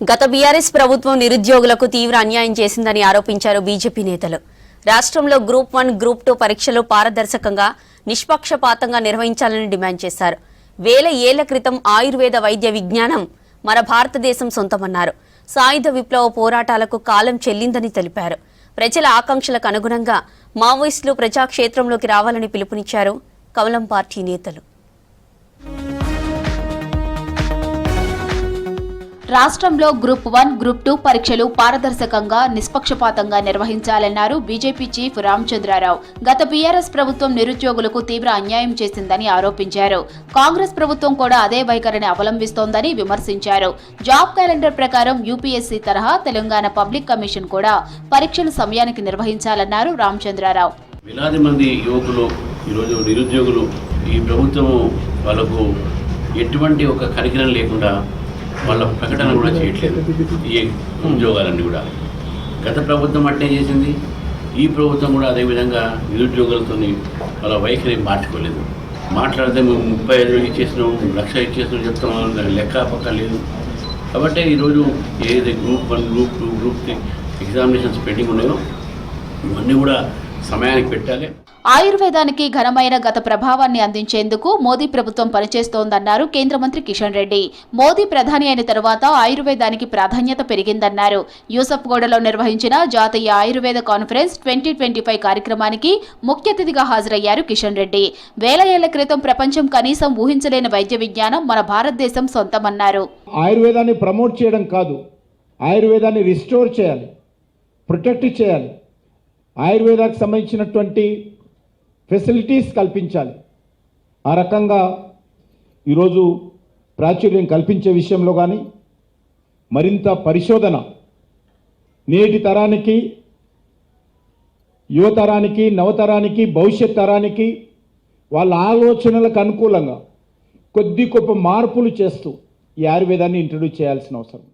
గత బీఆర్ఎస్ ప్రభుత్వం నిరుద్యోగులకు తీవ్ర అన్యాయం చేసిందని ఆరోపించారు బీజేపీ నేతలు. రాష్ట్రంలో గ్రూప్ 1, గ్రూప్ 2 పరీక్షలు పారదర్శకంగా, నిష్పక్షపాతంగా నిర్వహించాలని డిమాండ్ చేశారు. వేల ఏళ్ల క్రితం ఆయుర్వేద వైద్య విజ్ఞానం మన భారతదేశం సొంతమన్నారు. సాయుధ విప్లవ పోరాటాలకు కాలం చెల్లిందని తెలిపారు. ప్రజల ఆకాంక్షలకు అనుగుణంగా మావోయిస్టులు ప్రజాక్షేత్రంలోకి రావాలని పిలుపునిచ్చారు కమలం పార్టీ నేతలు. రాష్ట్రంలో గ్రూప్ 1, గ్రూప్ 2 పరీక్షలు పారదర్శకంగా, నిష్పక్షపాతంగా నిర్వహించాలన్నారు బీజేపీ చీఫ్ రామచంద్రరావు. గత బీఆర్ఎస్ ప్రభుత్వం నిరుద్యోగులకు తీవ్ర అన్యాయం చేసిందని ఆరోపించారు. కాంగ్రెస్ ప్రభుత్వం కూడా అదే వైఖరిని అవలంబిస్తోందని విమర్శించారు. జాబ్ క్యాలెండర్ ప్రకారం యూపీఎస్సీ తరహా తెలంగాణ పబ్లిక్ కమిషన్ కూడా పరీక్షలు సమయానికి నిర్వహించాలన్నారు రామచంద్రరావు. వేలాది మంది యువకులు ఈరోజు నిరుద్యోగులు ఈ ప్రభుత్వము వాళ్ళకు ఎటువంటి ఒక కరికరం లేకుండా వాళ్ళ ప్రకటన కూడా చేయట్లేదు. ఈ ఉద్యోగాలన్నీ కూడా గత ప్రభుత్వం అట్టే చేసింది. ఈ ప్రభుత్వం కూడా అదేవిధంగా నిరుద్యోగులతో వాళ్ళ వైఖరి మార్చుకోలేదు. మాట్లాడితే మేము 35 ఇచ్చేసినాం, 1,00,000 ఇచ్చేసినాం చెప్తున్నాం, లెక్క పక్క లేదు. కాబట్టి ఈరోజు ఏదైతే group 1, group 2, group 3 examinations pending ఉన్నాయో ఇవన్నీ కూడా సమయానికి పెట్టాలి. ఆయుర్వేదానికి ఘనమైన గత ప్రభావాన్ని అందించేందుకు మోదీ ప్రభుత్వం పనిచేస్తోందన్నారు కేంద్ర మంత్రి కిషన్ రెడ్డి. మోదీ ప్రధాని అయిన తరువాత ఆయుర్వేదానికి ప్రాధాన్యత పెరిగిందన్నారు. యూసఫ్గూడలో నిర్వహించిన జాతీయ ఆయుర్వేద కాన్ఫరెన్స్ 2025 కార్యక్రమానికి ముఖ్య అతిథిగా హాజరయ్యారు కిషన్ రెడ్డి. వేల ఏళ్ల క్రితం ప్రపంచం కనీసం ఊహించలేని వైద్య విజ్ఞానం మన భారతదేశం సొంతమన్నారు. ఆయుర్వేదాన్ని ప్రమోట్ చేయడం కాదు, ఆయుర్వేదాన్ని రిస్టోర్ చేయాలి, ప్రొటెక్ట్ చేయాలి, ఆయుర్వేదానికి సంబంధించినటువంటి ఫెసిలిటీస్ కల్పించాలి. ఆ రకంగా ఈరోజు ప్రాచుర్యం కల్పించే విషయంలో కానీ మరింత పరిశోధన నేటి తరానికి, యువతరానికి, నవతరానికి, భవిష్యత్ తరానికి వాళ్ళ ఆలోచనలకు అనుకూలంగా కొద్ది గొప్ప మార్పులు చేస్తూ ఈ ఆయుర్వేదాన్ని ఇంట్రడ్యూస్ చేయాల్సిన అవసరం.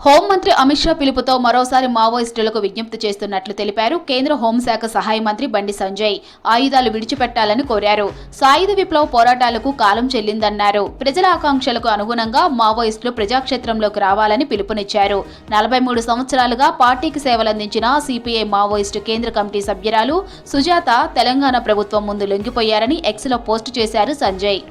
హోంమంత్రి అమిత్ షా పిలుపుతో మరోసారి మావోయిస్టులకు విజ్ఞప్తి చేస్తున్నట్లు తెలిపారు కేంద్ర హోంశాఖ సహాయ మంత్రి బండి సంజయ్. ఆయుధాలు విడిచిపెట్టాలని కోరారు. సాయుధ విప్లవ పోరాటాలకు కాలం చెల్లిందన్నారు. ప్రజల ఆకాంక్షలకు అనుగుణంగా మావోయిస్టులు ప్రజాక్షేత్రంలోకి రావాలని పిలుపునిచ్చారు. 43 సంవత్సరాలుగా పార్టీకి సేవలందించిన సిపిఐ మావోయిస్టు కేంద్ర కమిటీ సభ్యురాలు సుజాత తెలంగాణ ప్రభుత్వం ముందు లొంగిపోయారని ఎక్స్లో పోస్టు చేశారు సంజయ్.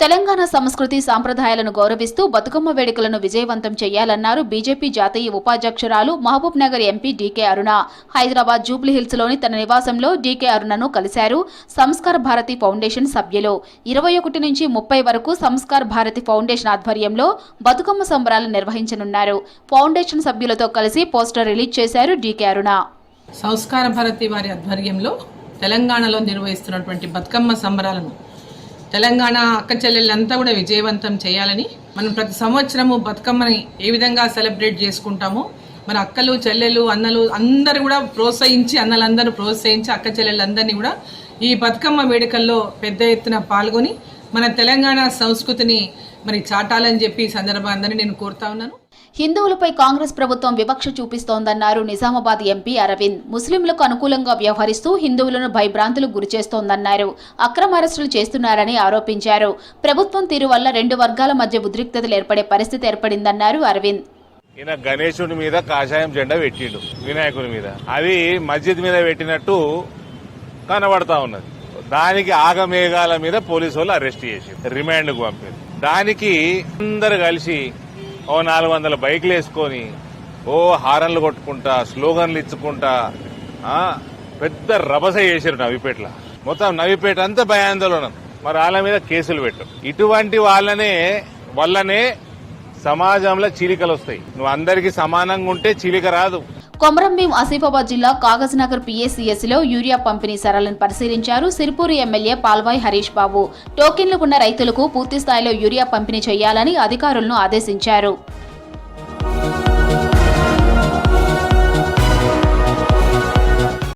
తెలంగాణ సంస్కృతి సాంప్రదాయాలను గౌరవిస్తూ బతుకమ్మ వేడుకలను విజయవంతం చేయాలన్నారు బీజేపీ జాతీయ ఉపాధ్యక్షురాలు మహబూబ్ నగర్ ఎంపీ డీకే అరుణ. హైదరాబాద్ జూబ్లీహిల్స్ లోని తన నివాసంలో డీకే అరుణను కలిశారు సంస్కార్ భారతి ఫౌండేషన్ సభ్యులు. 21 నుంచి 30 వరకు సంస్కార్ భారతి ఫౌండేషన్ ఆధ్వర్యంలో బతుకమ్మ సంబరాలు నిర్వహించనున్నారు. ఫౌండేషన్ సభ్యులతో కలిసి పోస్టర్ రిలీజ్ చేశారు డీకే అరుణ. సంస్కార భారతి వారి ఆధ్వర్యంలో తెలంగాణలో నిర్వహిస్తున్నటువంటి బతుకమ్మ సంబరాలను తెలంగాణ అక్క చెల్లెళ్ళంతా కూడా విజయవంతం చేయాలని, మనం ప్రతి సంవత్సరము బతుకమ్మని ఏ విధంగా సెలబ్రేట్ చేసుకుంటామో మన అక్కలు, చెల్లెలు, అన్నలు అందరూ కూడా ప్రోత్సహించి, అన్నలందరూ ప్రోత్సహించి అక్క చెల్లెళ్ళందరినీ కూడా ఈ బతుకమ్మ వేడుకల్లో పెద్ద ఎత్తున పాల్గొని మన తెలంగాణ సంస్కృతిని మరి చాటాలని చెప్పి ఈ సందర్భాన్ని నేను కోరుతా ఉన్నాను. హిందువులపై కాంగ్రెస్ ప్రభుత్వం వివక్ష చూపిస్తోందన్నారు నిజామాబాద్ ఎంపీ అరవింద్. ముస్లింలకు అనుకూలంగా వ్యవహరిస్తూ హిందువులను భయభ్రాంతులకు గురిచేస్తోందన్నారు. అక్రమ అరెస్టులు చేస్తున్నారని ఆరోపించారు. ప్రభుత్వం తీరు వల్ల 2 వర్గాల మధ్య ఉద్రిక్తతలు ఏర్పడే పరిస్థితి ఏర్పడిందన్నారు అరవింద్. ఈయన గణేశుడి మీద కాషాయం జెండా పెట్టిండు, వినాయకుడి మీద. అది మస్జిద్ మీద పెట్టినట్టు కనబడతా ఉన్నది. దానికి ఆగమేఘాల మీద పోలీసు వాళ్ళు అరెస్ట్ చేసి రిమాండ్కు పంపారు. దానికి అందరు కలిసి 400 బైకులు వేసుకొని హారన్లు కొట్టుకుంటా, స్లోగన్లు ఇచ్చుకుంటా పెద్ద రభస చేశారు నవిపేటలో. మొత్తం నవిపేట అంతా భయాందోళన. మరి వాళ్ళ మీద కేసులు పెట్టు. ఇటువంటి వల్లనే సమాజంలో చీలికలు వస్తాయి. నువ్వు అందరికీ సమానంగా ఉంటే చీలిక రాదు. కొమరంభీం ఆసిఫాబాద్ జిల్లా కాగజ్నగర్ పిఎస్సిఎస్లో యూరియా పంపిణీ సరళను పరిశీలించారు సిరిపూరి ఎమ్మెల్యే పాల్వాయి హరీష్ బాబు. టోకెన్లు ఉన్న రైతులకు పూర్తి స్థాయిలో యూరియా పంపిణీ చేయాలని అధికారులను ఆదేశించారు.